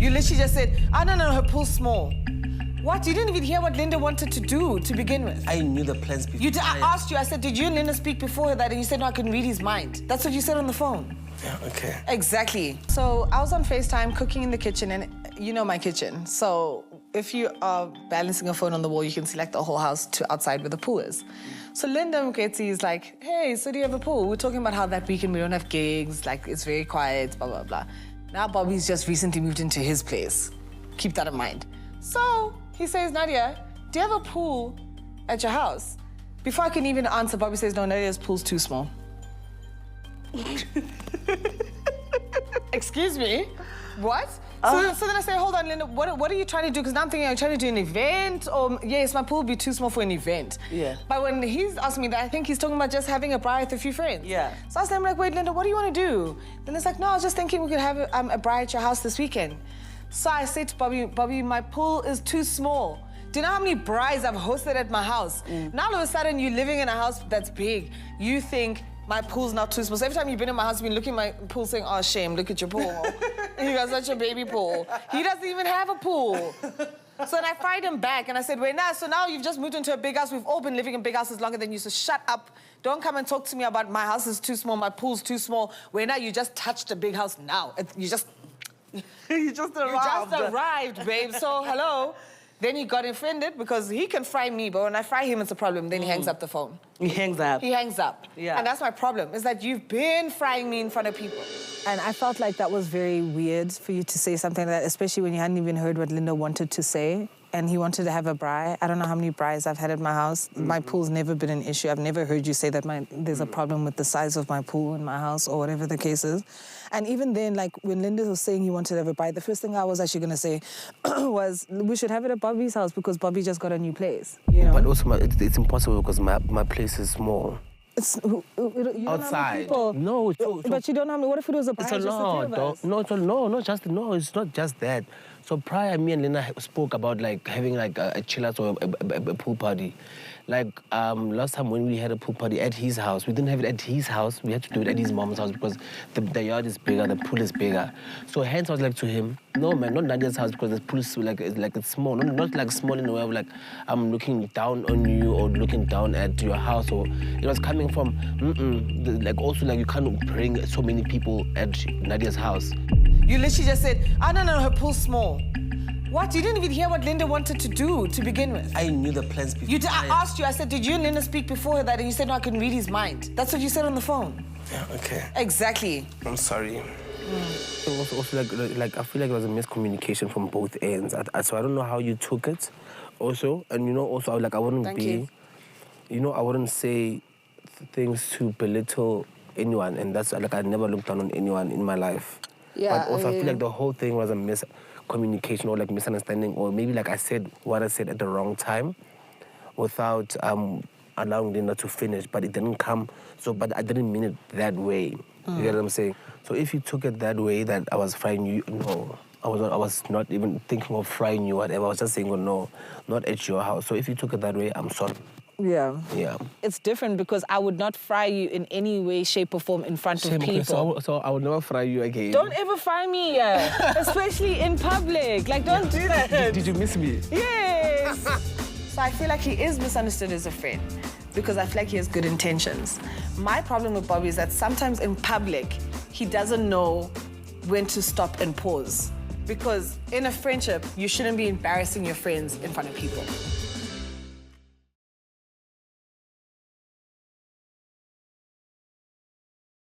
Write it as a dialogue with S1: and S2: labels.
S1: You literally just said, oh, no, her pool's small. What? You didn't even hear what Linda wanted to do to begin with.
S2: I knew the plans before.
S1: I asked you, I said, did you and Linda speak before that? And you said, no, I can read his mind. That's what you said on the phone.
S2: Yeah, okay.
S1: Exactly. So I was on FaceTime cooking in the kitchen, and you know my kitchen. So if you are balancing a phone on the wall, you can see like the whole house to outside where the pool is. So Linda Muketsi is like, hey, so do you have a pool? We're talking about how that weekend we don't have gigs, like it's very quiet, blah, blah, blah. Now Bobby's just recently moved into his place. Keep that in mind. So he says, Nadia, do you have a pool at your house? Before I can even answer, Bobby says, no, Nadia's pool's too small. Excuse me? What? So then I say, hold on, Linda, what are you trying to do? Because now I'm thinking, are you trying to do an event? Or, yes, my pool would be too small for an event.
S2: Yeah.
S1: But when he's asking me that, I think he's talking about just having a braai with a few friends.
S2: Yeah.
S1: So I was like, wait, Linda, what do you want to do? Then it's like, no, I was just thinking we could have a braai at your house this weekend. So I said to Bobby, my pool is too small. Do you know how many braais I've hosted at my house? Now all of a sudden you're living in a house that's big. You think my pool's not too small. So every time you've been in my house, you've been looking at my pool saying, oh, shame, look at your pool. You got such a baby pool. He doesn't even have a pool. So then I fired him back and I said, wait, so now you've just moved into a big house. We've all been living in big houses longer than you, so shut up. Don't come and talk to me about my house is too small, my pool's too small. Wait, now you just touched a big house now. You just arrived, babe. So, hello. Then he got offended because he can fry me, but when I fry him, it's a problem. Then he hangs up the phone.
S2: He hangs up.
S1: He hangs up.
S2: Yeah.
S1: And that's my problem, is that you've been frying me in front of people.
S3: And I felt like that was very weird for you to say something like that, especially when you hadn't even heard what Linda wanted to say. And he wanted to have a braai. I don't know how many braais I've had at my house. My pool's never been an issue. I've never heard you say that there's a problem with the size of my pool in my house or whatever the case is. And even then, like, when Linda was saying he wanted to have a braai, the first thing I was actually going to say was, we should have it at Bobby's house because Bobby just got a new place, you know?
S2: But also, it's impossible because my place is small.
S3: You don't
S2: outside.
S3: Know
S2: no,
S3: but you don't know. What if it was a braai?
S2: It's a lot. No, it's not just that. So prior, me and Lena spoke about like having like a chill out or a pool party. Like last time when we had a pool party at his house, we didn't have it at his house. We had to do it at his mom's house because the yard is bigger, the pool is bigger. So hence I was like to him, no man, not Nadia's house because the pool is like it's small. Not like small in a way of like I'm looking down on you or looking down at your house. Or it was coming from like also like you can't bring so many people at Nadia's house.
S1: You literally just said, oh, no, her pool's small. What? You didn't even hear what Linda wanted to do to begin with.
S2: I knew the plans before.
S1: I asked you, I said, did you and Linda speak before that? And you said, no, I can read his mind. That's what you said on the phone.
S2: Yeah, okay.
S1: Exactly.
S2: I'm sorry. It was also like I feel like it was a miscommunication from both ends. So I don't know how you took it also. And, you know, also, like, I wouldn't I wouldn't say things to belittle anyone. And that's, like, I never looked down on anyone in my life.
S3: Yeah,
S2: but also, I feel like the whole thing was a miscommunication or like misunderstanding, or maybe like I said what I said at the wrong time without allowing Linda to finish, but it didn't come. So, but I didn't mean it that way. You get what I'm saying? So if you took it that way, that I was frying you, no. I was not even thinking of frying you, whatever. I was just saying, oh, no, not at your house. So if you took it that way, I'm sorry.
S3: Yeah.
S2: Yeah.
S3: It's different because I would not fry you in any way, shape, or form in front of people.
S2: Okay, so I will never fry you again.
S3: Don't ever fry me, especially in public. Like, don't do that.
S2: Did you miss me?
S3: Yes.
S1: So I feel like he is misunderstood as a friend because I feel like he has good intentions. My problem with Bobby is that sometimes in public, he doesn't know when to stop and pause. Because in a friendship, you shouldn't be embarrassing your friends in front of people.